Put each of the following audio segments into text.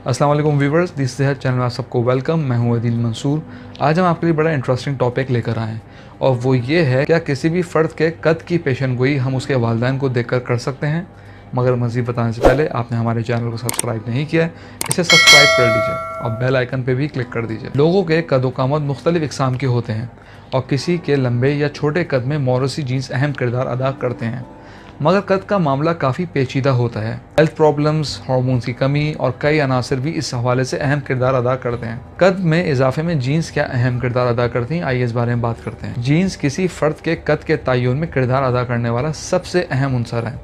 अस्सलाम वालेकुम viewers, this सेहत चैनल में आप सबको वेलकम। मैं हूं अदील मंसूर। आज हम आपके लिए बड़ा इंटरेस्टिंग टॉपिक लेकर आए हैं और वो ये है, क्या किसी भी फ़र्द के कद की पेशन गोई हम उसके वालिदैन को देखकर कर सकते हैं। मगर मज़ीद बताने से पहले आपने हमारे चैनल को सब्सक्राइब नहीं किया है, इसे सब्सक्राइब कर लीजिए और बेल आइकन पे भी क्लिक कर दीजिए। लोगों के कद व कामत मुख्तलिफ इक़साम के होते हैं और किसी के लंबे या छोटे कद में मौरूसी जीन्स अहम किरदार अदा करते हैं, मगर कद का मामला काफ़ी पेचीदा होता है। हेल्थ प्रॉब्लम्स, हार्मोन्स की कमी और कई अनासर भी इस हवाले से अहम किरदार अदा करते हैं। कद में इजाफे में जीन्स क्या अहम किरदार अदा करती हैं, आइए इस बारे में बात करते हैं। जीन्स किसी फ़र्द के कद के तयन में किरदार अदा करने वाला सबसे अहम उनसर है।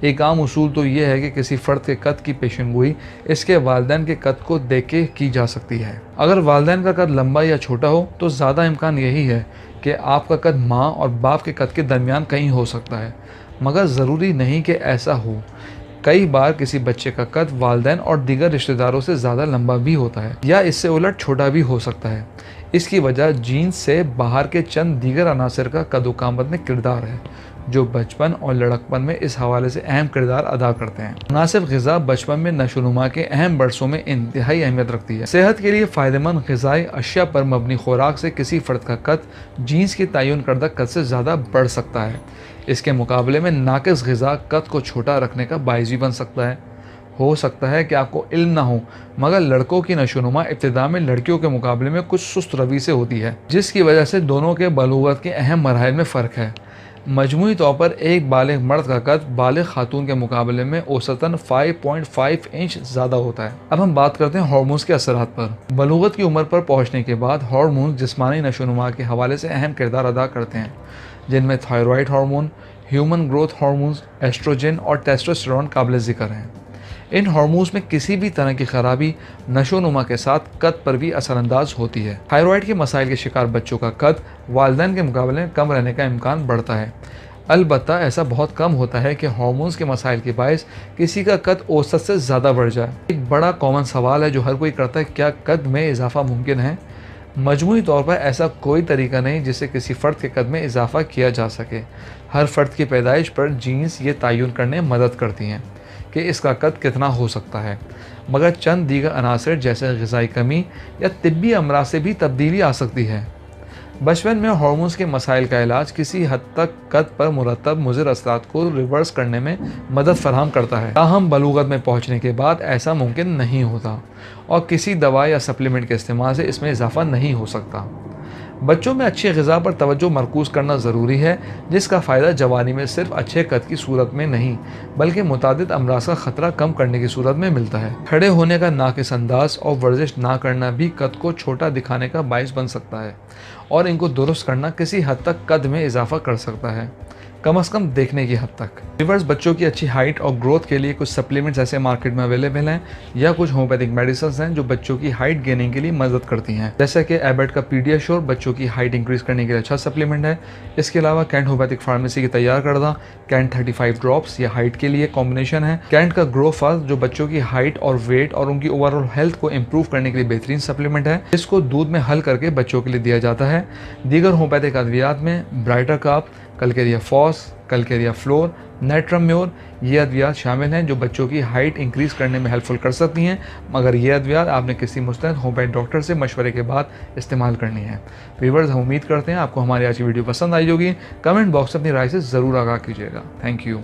एक आम उसूल तो ये है कि किसी फ़र्द के कद की पेशेनगोई इसके वालिदैन के कद को देख के की जा सकती है। अगर वालिदैन का कद लंबा या छोटा हो तो ज़्यादा इम्कान यही है कि आपका कद माँ और बाप के कद के दरमियान कहीं हो सकता है, मगर ज़रूरी नहीं कि ऐसा हो। कई बार किसी बच्चे का कद वालिदैन और दीगर रिश्तेदारों से ज़्यादा लंबा भी होता है या इससे उलट छोटा भी हो सकता है। इसकी वजह जीन्स से बाहर के चंद दीगर अनासर का कद-ओ-कामत में किरदार है, जो बचपन और लड़कपन में इस हवाले से अहम किरदार अदा करते हैं। मुनासिब ग़िज़ा बचपन में नशोनुमा के अहम बरसों में इंतहाई अहमियत रखती है। सेहत के लिए फ़ायदेमंद ग़िज़ाई अशिया पर मबनी खुराक से किसी फ़र्द का कद जीन्स के तयन करदा कद से ज़्यादा बढ़ सकता है। इसके मुकाबले में नाक़िस ग़िज़ा कद को छोटा रखने का बाइस भी बन सकता है। हो सकता है कि आपको इल्म ना हो, मगर लड़कों की नशोनुमा इब्तिदा में लड़कियों के मुकाबले में कुछ सुस्त रवि से होती है, जिसकी वजह से दोनों के बलूगत के अहम मराहिल में फ़र्क है। मजमूई तौर पर एक बालिग मर्द का कद बालिग खातून के मुकाबले में औसतन 5.5 इंच ज़्यादा होता है। अब हम बात करते हैं हार्मोन्स के असरात पर। बलूगत की उम्र पर पहुँचने के बाद हार्मोन्स जिस्मानी नशोनुमा के हवाले से अहम किरदार अदा करते हैं, जिनमें thyroid hormone, human growth hormones, estrogen और टेस्टोस्टेरोन काबिल ज़िक्र हैं। इन हार्मोन्स में किसी भी तरह की खराबी नशोनुमा के साथ कद पर भी असरअंदाज होती है। थायरॉयड के मसाइल के शिकार बच्चों का कद वालिदैन के मुकाबले में कम रहने का इम्कान बढ़ता है। अलबत्ता ऐसा बहुत कम होता है कि हार्मोन्स के मसाइल के बायस किसी का कद औसत से ज़्यादा बढ़ जाए। एक बड़ा कॉमन सवाल है जो हर कोई करता है, क्या कद में इजाफा मुमकिन है? मजमूई तौर पर ऐसा कोई तरीका नहीं जिससे किसी फ़र्द के कद में इजाफा किया जा सके। हर फ़र्द की पैदाइश पर जीन्स ये तयन करने में मदद करती हैं कि इसका कद कितना हो सकता है, मगर चंद दीगर अनासर जैसे ग़िज़ाई कमी या तिब्बी अमराज से भी तब्दीली आ सकती है। बचपन में हार्मोन्स के मसाइल का इलाज किसी हद तक कद पर मुरतब मुज़िर असरात को रिवर्स करने में मदद फराहम करता है। ताहम बलूगत में पहुँचने के बाद ऐसा मुमकिन नहीं होता और किसी दवा या सप्लीमेंट के इस्तेमाल से इसमें इजाफा नहीं हो सकता। बच्चों में अच्छी ग़िज़ा पर तवज्जो मरकूज़ करना ज़रूरी है, जिसका फ़ायदा जवानी में सिर्फ अच्छे कद की सूरत में नहीं बल्कि मुतादिद अमराज का ख़तरा कम करने की सूरत में मिलता है। खड़े होने का नाक़िस अंदाज़ और वर्जिश ना करना भी कद को छोटा दिखाने का बाइस बन सकता है और इनको दुरुस्त करना किसी हद तक कद में इजाफा कर सकता है, कम से कम देखने की हद तक। रिवर्स बच्चों की अच्छी हाइट और ग्रोथ के लिए कुछ सप्लीमेंट्स ऐसे मार्केट में अवेलेबल हैं या कुछ होम्योपैथिक मेडिसिन हैं जो बच्चों की हाइट गेनिंग के लिए मदद करती हैं, जैसे कि एबट का पीडियाश्योर बच्चों की हाइट इंक्रीज करने के लिए अच्छा सप्लीमेंट है। इसके अलावा कैंट होम्योपैथिक फार्मेसी की तैयार करदा कैंट 35 ड्रॉप्स या हाइट के लिए कॉम्बिनेशन है। कैंट का ग्रो फास्ट जो बच्चों की हाइट और वेट और उनकी ओवरऑल हेल्थ को इम्प्रूव करने के लिए बेहतरीन सप्लीमेंट है, जिसको दूध में हल करके बच्चों के लिए दिया जाता है। दीगर होम्योपैथिक अद्वियात में ब्राइटर काप, calcarea phos, calcarea fluor, natrum mur ये अद्वियात शामिल हैं जो बच्चों की हाइट इंक्रीज करने में हेल्पफुल कर सकती हैं, मगर ये अद्वियात आपने किसी मुस्तैद होम्योपैथ डॉक्टर से मशवरे के बाद इस्तेमाल करनी है। व्यूअर्स, हम उम्मीद करते हैं आपको हमारी आज की वीडियो पसंद आई होगी। कमेंट बॉक्स में अपनी राय से ज़रूर आगाह कीजिएगा। Thank you.